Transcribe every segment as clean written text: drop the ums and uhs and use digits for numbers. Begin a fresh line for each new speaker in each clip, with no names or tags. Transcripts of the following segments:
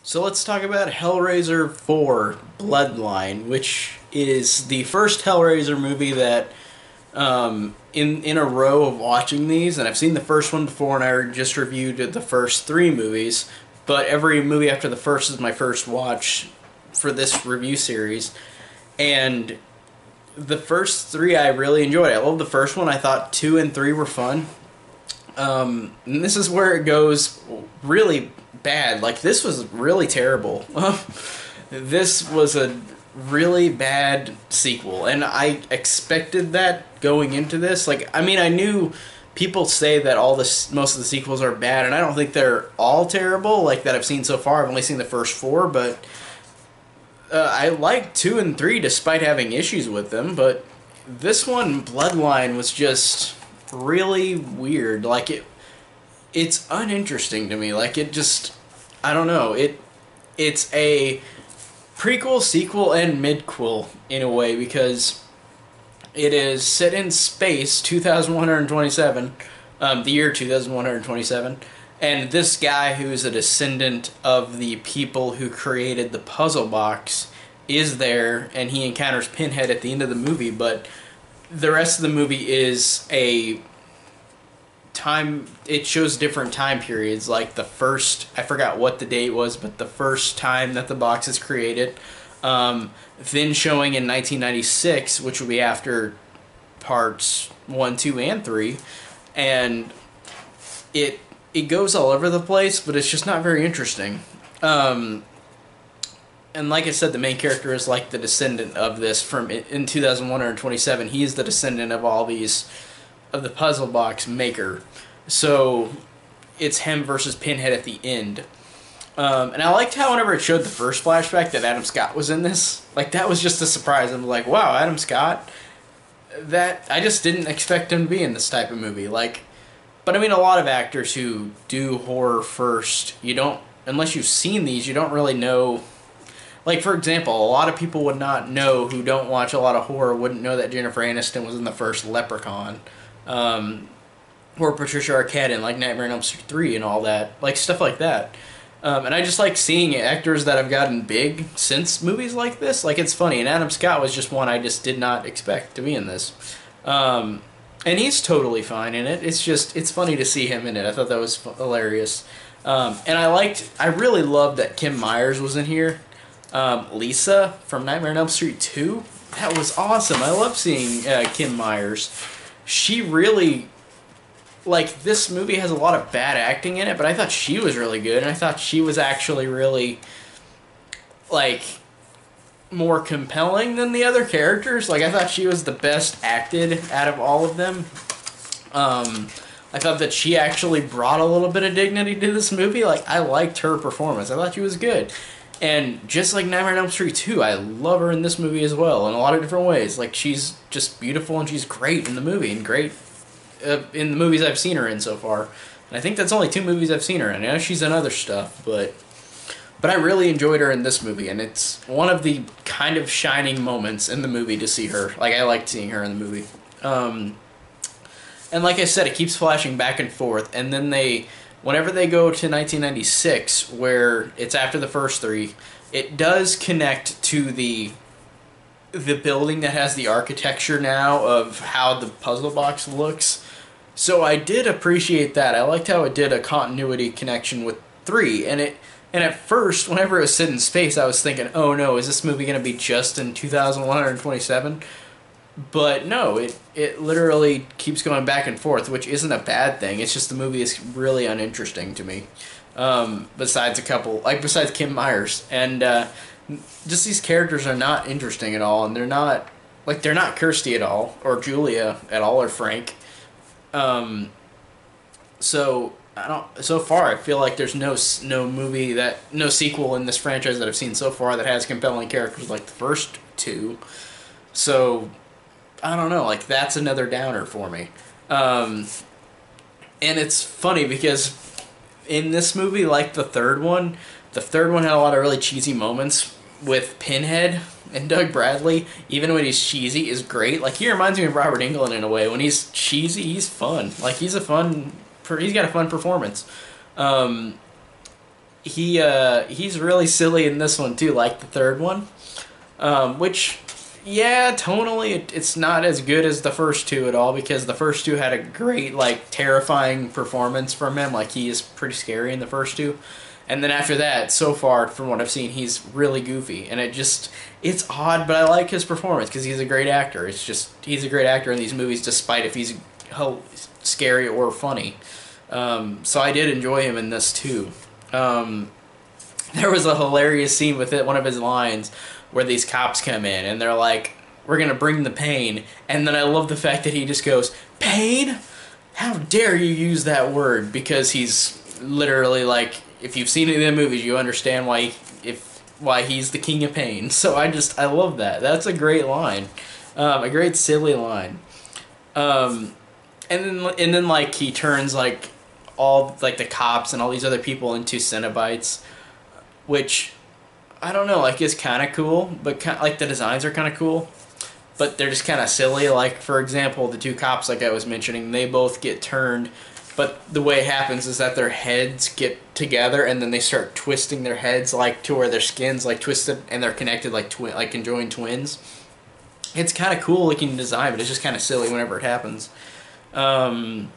So let's talk about Hellraiser 4 Bloodline, which is the first Hellraiser movie that, in a row of watching these, and I've seen the first one before, and I just reviewed the first three movies, but every movie after the first is my first watch for this review series, and the first three I really enjoyed. I loved the first one. I thought 2 and 3 were fun. And this is where it goes really bad. Like, this was really terrible. This was a really bad sequel, and I expected that going into this. Like, I mean, I knew people say that most of the sequels are bad, and I don't think they're all terrible, like, that I've seen so far. I've only seen the first 4, but I liked 2 and 3 despite having issues with them, but this one, Bloodline, was just really weird. Like, it's uninteresting to me. Like, I don't know. It's a prequel, sequel, and midquel in a way, because it is set in space, 2127, the year 2127, and this guy, who's a descendant of the people who created the puzzle box, is there, and he encounters Pinhead at the end of the movie. But the rest of the movie is it shows different time periods, like the first, I forgot what the date was, but the first time that the box is created, then showing in 1996, which will be after parts 1, 2, and 3, and it goes all over the place, but it's just not very interesting. And like I said, the main character is like the descendant of this from in 2127. He's the descendant of all these, of the puzzle box maker. So it's him versus Pinhead at the end. And I liked how whenever it showed the first flashback that Adam Scott was in this. Like, that was just a surprise. I'm like, wow, Adam Scott? I just didn't expect him to be in this type of movie. Like, but I mean, a lot of actors who do horror first, unless you've seen these, you don't really know. Like, for example, a lot of people would not know, who don't watch a lot of horror, wouldn't know that Jennifer Aniston was in the first Leprechaun. Or Patricia Arquette in, like, Nightmare on Elm Street 3 and all that. Like, stuff like that. And I just like seeing actors that have gotten big since movies like this. Like, it's funny. And Adam Scott was just one I just did not expect to be in this. And he's totally fine in it. It's funny to see him in it. I thought that was hilarious. And I really loved that Kim Myers was in here. Lisa from Nightmare on Elm Street 2. That was awesome. I love seeing Kim Myers. She really, like, this movie has a lot of bad acting in it, but I thought she was really good, and I thought she was actually really, like, more compelling than the other characters. Like, I thought she was the best acted out of all of them. I thought that she actually brought a little bit of dignity to this movie. Like, I liked her performance. I thought she was good. And just like Nightmare on Elm Street 2, I love her in this movie as well in a lot of different ways. Like, she's just beautiful, and she's great in the movie, and great in the movies I've seen her in so far. And I think that's only 2 movies I've seen her in. I know she's in other stuff, but I really enjoyed her in this movie, and it's one of the kind of shining moments in the movie to see her. Like, I liked seeing her in the movie. And like I said, it keeps flashing back and forth, and then whenever they go to 1996, where it's after the first 3, it does connect to the building that has the architecture now of how the puzzle box looks. So I did appreciate that. I liked how it did a continuity connection with 3, and at first, whenever it was set in space, I was thinking, oh no, is this movie going to be just in 2127? But no, it literally keeps going back and forth, which isn't a bad thing. It's just the movie is really uninteresting to me. Besides Kim Myers. And just these characters are not interesting at all, and they're not Kirsty at all, or Julia at all, or Frank. So far I feel like there's no sequel in this franchise that I've seen so far that has compelling characters like the first 2. So I don't know, like, that's another downer for me. And it's funny because in this movie, like the third one had a lot of really cheesy moments with Pinhead, and Doug Bradley, even when he's cheesy, is great. Like, he reminds me of Robert Englund in a way. When he's cheesy, he's fun. Like, he's got a fun performance. he's really silly in this one too, like the third one. Which, yeah, tonally it's not as good as the first two at all, because the first two had a great, like, terrifying performance from him. Like, he is pretty scary in the first two. And then after that, so far, from what I've seen, he's really goofy. And it's odd, but I like his performance because he's a great actor. He's a great actor in these movies, despite if he's scary or funny. So I did enjoy him in this too. There was a hilarious scene with it, one of his lines, where these cops come in and they're like, "We're gonna bring the pain," and then I love the fact that he just goes, "Pain? How dare you use that word?" Because he's literally like, if you've seen any of the movies, you understand why he's the king of pain. So I love that. That's a great line, a great silly line. And then like he turns like all like the cops and all these other people into Cenobites, which I don't know, like, is kind of cool, but like the designs are kind of cool, but they're just kind of silly. Like, for example, the two cops, like I was mentioning, they both get turned, but the way it happens is that their heads get together and then they start twisting their heads, like, to where their skin's like twisted and they're connected like conjoined twins. It's kind of cool looking design, but it's just kind of silly whenever it happens. And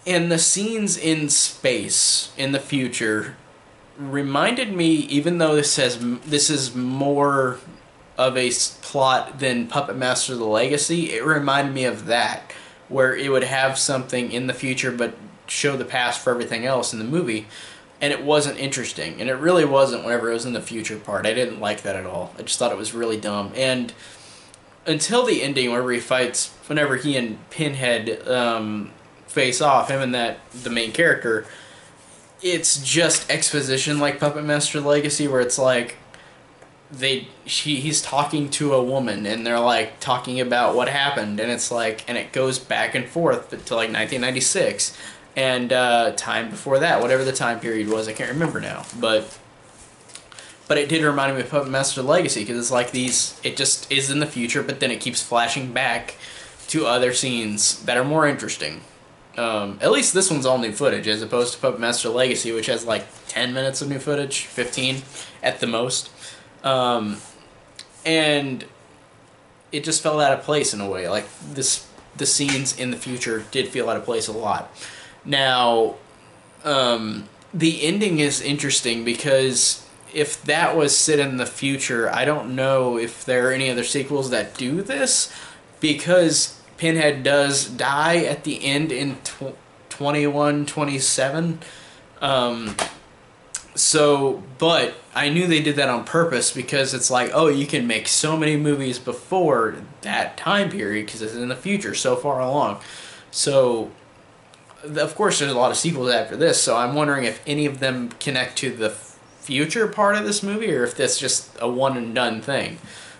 the scenes in space in the future reminded me, even though this is more of a plot than Puppet Master: The Legacy, it reminded me of that, where it would have something in the future but show the past for everything else in the movie, and it wasn't interesting, and it really wasn't whenever it was in the future part. I didn't like that at all. I just thought it was really dumb. And until the ending, whenever he and Pinhead face off, him and the main character, it's just exposition like Puppet Master: Legacy, where it's like he's talking to a woman and they're like talking about what happened, and it's like, and it goes back and forth to like 1996 and time before that, whatever the time period was, I can't remember now, but it did remind me of Puppet Master: Legacy, because it's like it just is in the future, but then it keeps flashing back to other scenes that are more interesting. At least this one's all new footage, as opposed to Puppet Master: Legacy, which has like 10 minutes of new footage, 15 at the most. And it just felt out of place in a way. Like, the scenes in the future did feel out of place a lot. Now, the ending is interesting, because if that was set in the future, I don't know if there are any other sequels that do this, because Pinhead does die at the end in 2127. But I knew they did that on purpose, because it's like, oh, you can make so many movies before that time period because it's in the future, so far along. So, of course, there's a lot of sequels after this, so I'm wondering if any of them connect to the future part of this movie, or if that's just a one-and-done thing.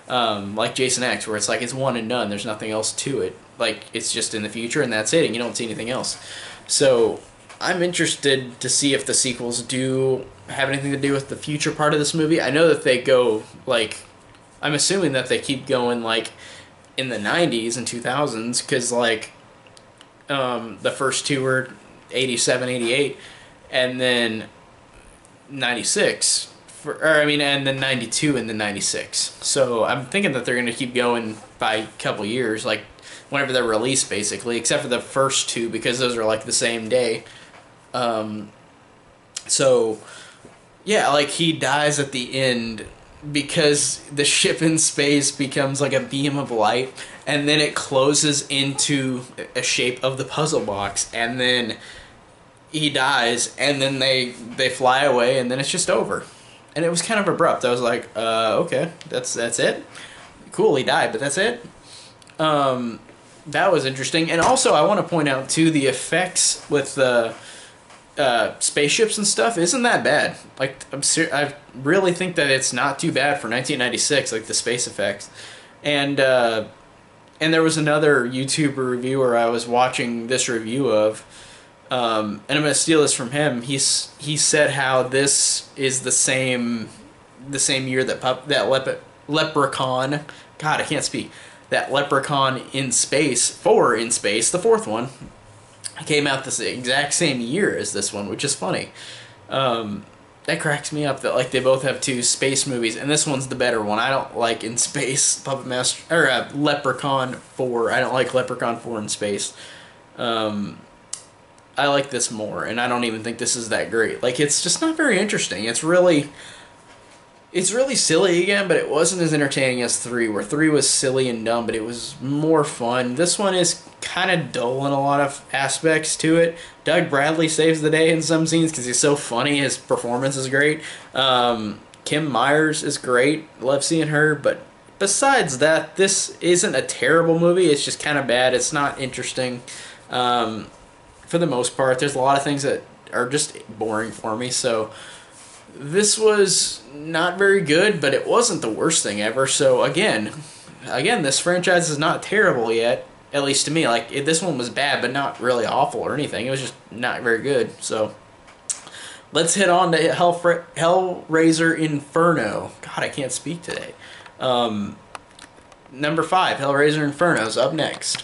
Like Jason X, where it's like, it's one and done, there's nothing else to it. Like, it's just in the future and that's it, and you don't see anything else. So I'm interested to see if the sequels do have anything to do with the future part of this movie. I know that they go, like, I'm assuming that they keep going, like, in the 90s and 2000s, because, like, the first two were 87, 88, and then 96, and then 92 and then 96. So I'm thinking that they're going to keep going by a couple years, like, whenever they're released, basically, except for the first two, because those are, like, the same day. So, yeah, like, he dies at the end because the ship in space becomes like a beam of light, and then it closes into a shape of the puzzle box, and then he dies, and then they fly away, and then it's just over. And it was kind of abrupt. I was like, okay, that's it? Cool, he died, but that's it? That was interesting. And also, I want to point out, too, the effects with the spaceships and stuff isn't that bad. Like, I really think that it's not too bad for 1996, like the space effects. And there was another YouTuber reviewer I was watching this review of, and I'm going to steal this from him. He said how this is the same year that Leprechaun, God, I can't speak, that Leprechaun in Space, the fourth one, came out the exact same year as this one, which is funny. that cracks me up that like they both have two space movies, and this one's the better one. I don't like In Space Puppet Master or Leprechaun 4. I don't like Leprechaun 4 in space. I like this more, and I don't even think this is that great. Like, it's just not very interesting. It's really silly again, but it wasn't as entertaining as 3, where 3 was silly and dumb, but it was more fun. This one is kind of dull in a lot of aspects to it. Doug Bradley saves the day in some scenes because he's so funny. His performance is great. Kim Myers is great. Love seeing her, but besides that, this isn't a terrible movie. It's just kind of bad. It's not interesting. For the most part, there's a lot of things that are just boring for me, so this was not very good, but it wasn't the worst thing ever. So again, this franchise is not terrible yet, at least to me. Like, this one was bad, but not really awful or anything. It was just not very good. So let's head on to Hellraiser Inferno. God, I can't speak today. Number 5, Hellraiser Inferno is up next.